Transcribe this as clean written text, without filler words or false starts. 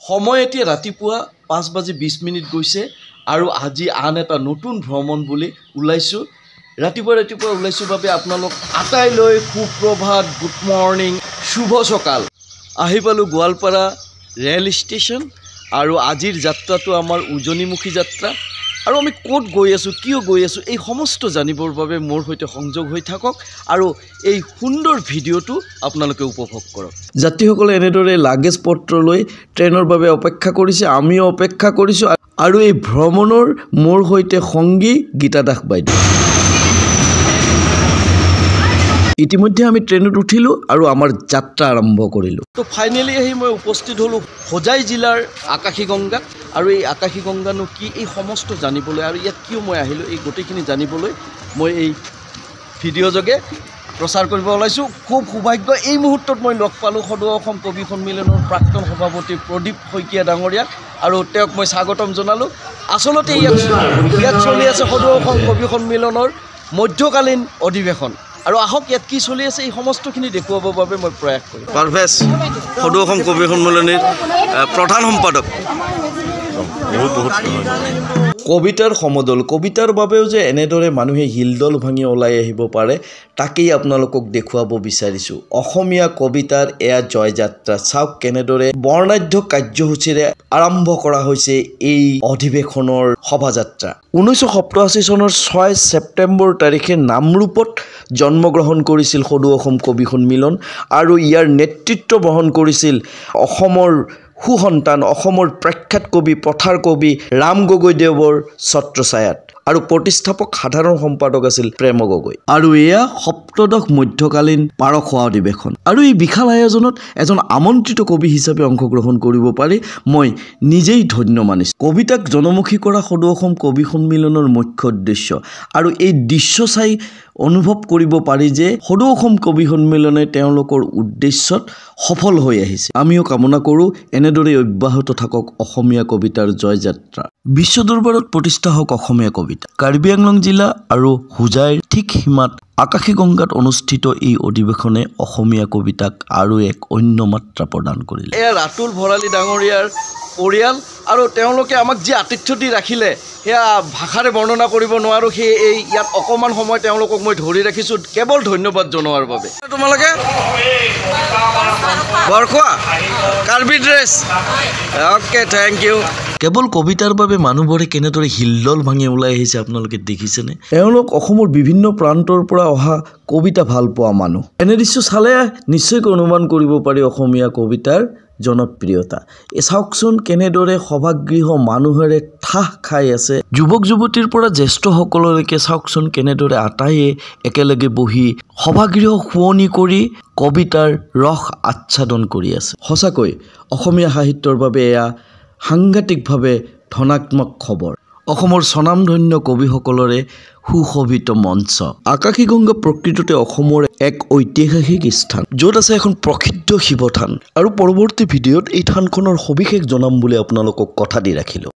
সময় এতিয়া ৰাতিপুৱা 5:20 গৈছে আৰু আজি আন এটা নতুন ভ্ৰমণ বুলি ওলাইছো। ৰাতিপুৱা ওলাইছো বাবে আপোনালোক আটাইলৈ সুপ্ৰভাত, গুড মৰ্নিং, শুভ সকাল। আহি পালো গোৱালপাৰা ৰেল ষ্টেচন আৰু আজিৰ যাত্ৰাটো আমাৰ উজনিমুখী যাত্ৰা। আৰু আমি ক'ত গৈ আছো, কিয় গৈ আছো, এই সমস্ত জানিবৰ বাবে মোৰ সৈতে সংযোগ হৈ থাকক আৰু এই সুন্দৰ ভিডিঅ'টো আপোনালোকে উপভোগ কৰক। যাত্ৰীসকলে এনেদৰে লাগেজ পত্ৰ লৈ ট্ৰেইনৰ বাবে অপেক্ষা কৰিছে, আমিও অপেক্ষা কৰিছো আৰু এই ভ্ৰমণৰ মোৰ সৈতে সংগী গীতা দাস বাইদেউ। ইতিমধ্যে আমি ট্ৰেইনত উঠিলো আৰু আমাৰ যাত্ৰা আৰম্ভ কৰিলো। তো ফাইনেলি আহি মই উপস্থিত হলো হোজাই জিলাৰ আকাশীগংগাত। আৰু এই আকাশীগংগানো কি, এই সমস্ত জানিবলৈ আৰু ইয়াত কিয় মই আহিলোঁ, এই গোটেইখিনি জানিবলৈ মই এই ভিডিঅ' যোগে প্ৰচাৰ কৰিব ওলাইছোঁ। খুব সৌভাগ্য, এই মুহূৰ্তত মই লগ পালোঁ সদৌ অসম কবি সন্মিলনৰ প্ৰাক্তন সভাপতি প্ৰদীপ শইকীয়া ডাঙৰীয়াক আৰু তেওঁক মই স্বাগতম জনালোঁ। আচলতে ইয়াত চলি আছে সদৌ অসম কবি সন্মিলনৰ মধ্যকালীন অধিৱেশন। আৰু আহক ইয়াত কি চলি আছে এই সমস্তখিনি দেখুৱাবৰ বাবে মই প্ৰয়াস কৰিম। পাৰভেজ, সদৌ অসম কবি সন্মিলনীৰ প্ৰধান সম্পাদক। কবিতাৰ সমদল, কবিতাৰ বাবেও যে এনেদৰে মানুহে হিলদল ভাঙি ওলাই আহিব পাৰে তাকেই আপোনালোকক দেখুৱাব বিচাৰিছোঁ। অসমীয়া কবিতাৰ এয়া জয়যাত্ৰা। চাওক কেনেদৰে বৰ্ণাঢ্য কাৰ্যসূচীৰে আৰম্ভ কৰা হৈছে এই অধিৱেশনৰ শোভাযাত্ৰা। 1987 চনৰ 6 ছেপ্টেম্বৰ তাৰিখে নামৰূপত জন্মগ্ৰহণ কৰিছিল সদৌ অসম কবি সন্মিলন আৰু ইয়াৰ নেতৃত্ব বহন কৰিছিল অসমৰ সুসন্তান, অসমৰ প্ৰখ্যাত কবি, পথাৰ কবি ৰাম গগৈদেৱৰ ছত্ৰছায়াত। আৰু প্ৰতিষ্ঠাপক সাধাৰণ সম্পাদক আছিল প্ৰেম গগৈ। আৰু এয়া সপ্তদশ মধ্যকালীন 12শ অধিৱেশন। আৰু এই বিশাল আয়োজনত এজন আমন্ত্ৰিত কবি হিচাপে অংশগ্ৰহণ কৰিব পাৰি মই নিজেই ধন্য মানিছোঁ। কবিতাক জনমুখী কৰা সদৌ অসম কবি সন্মিলনৰ মুখ্য উদ্দেশ্য। আৰু এই দৃশ্য চাই অনুভৱ কৰিব পাৰি যে সদৌ অসম কবি সন্মিলনে তেওঁলোকৰ উদ্দেশ্যত সফল হৈ আহিছে। আমিও কামনা কৰোঁ এনেদৰে অব্যাহত থাকক অসমীয়া কবিতাৰ জয়যাত্ৰা। বিশ্ব দৰবাৰত প্ৰতিষ্ঠা হওক অসমীয়া কবিতা। কাৰ্বি আংলং জিলা আৰু হোজাইৰ ঠিক সীমাত আকাশীগংগাত অনুষ্ঠিত এই অধিৱেশনে অসমীয়া কবিতাক আৰু এক অন্য মাত্ৰা প্ৰদান কৰিলে। এয়া ৰাতুল ভৰালী ডাঙৰীয়াৰ পৰিয়াল আৰু তেওঁলোকে আমাক যি আতিথ্য দি ৰাখিলে সেয়া ভাষাৰে বৰ্ণনা কৰিব নোৱাৰোঁ। সেয়ে এই ইয়াত অকণমান সময় তেওঁলোকক মই ধৰি ৰাখিছোঁ কেৱল ধন্যবাদ জনোৱাৰ বাবে। তোমালোকে বৰখোৱা Karbi dress, okay, thank you. কেৱল কবিতাৰ বাবে মানুহবোৰে কেনেদৰে হিলদল ভাঙি ওলাই আহিছে আপোনালোকে দেখিছেনে? এওঁলোক অসমৰ বিভিন্ন প্ৰান্তৰ পৰা অহা কবিতা ভাল পোৱা মানুহ। এনে দৃশ্য চালে নিশ্চয়কৈ অনুমান কৰিব পাৰি অসমীয়া কবিতাৰ জনপ্ৰিয়তা। চাওকচোন কেনেদৰে সভাগৃহ মানুহেৰে ঠাহ খাই আছে। যুৱক যুৱতীৰ পৰা জ্যেষ্ঠসকললৈকে চাওকচোন কেনেদৰে আটাইয়ে একেলগে বহি সভাগৃহ শুৱনি কৰি কবিতাৰ ৰস আচ্ছাদন কৰি আছে। সঁচাকৈ অসমীয়া সাহিত্যৰ বাবে এয়া সাংঘাতিকভাৱে ধনাত্মক খবৰ। অসমৰ স্বনামধন্য কবিসকলৰে সুশোভিত মঞ্চ। আকাশীগংগা প্ৰকৃততে অসমৰ এক ঐতিহাসিক স্থান, য'ত আছে এখন প্ৰসিদ্ধ শিৱ থান। আৰু পৰৱৰ্তী ভিডিঅ'ত এই থানখনৰ সবিশেষ জনাম বুলি আপোনালোকক কথা দি ৰাখিলোঁ।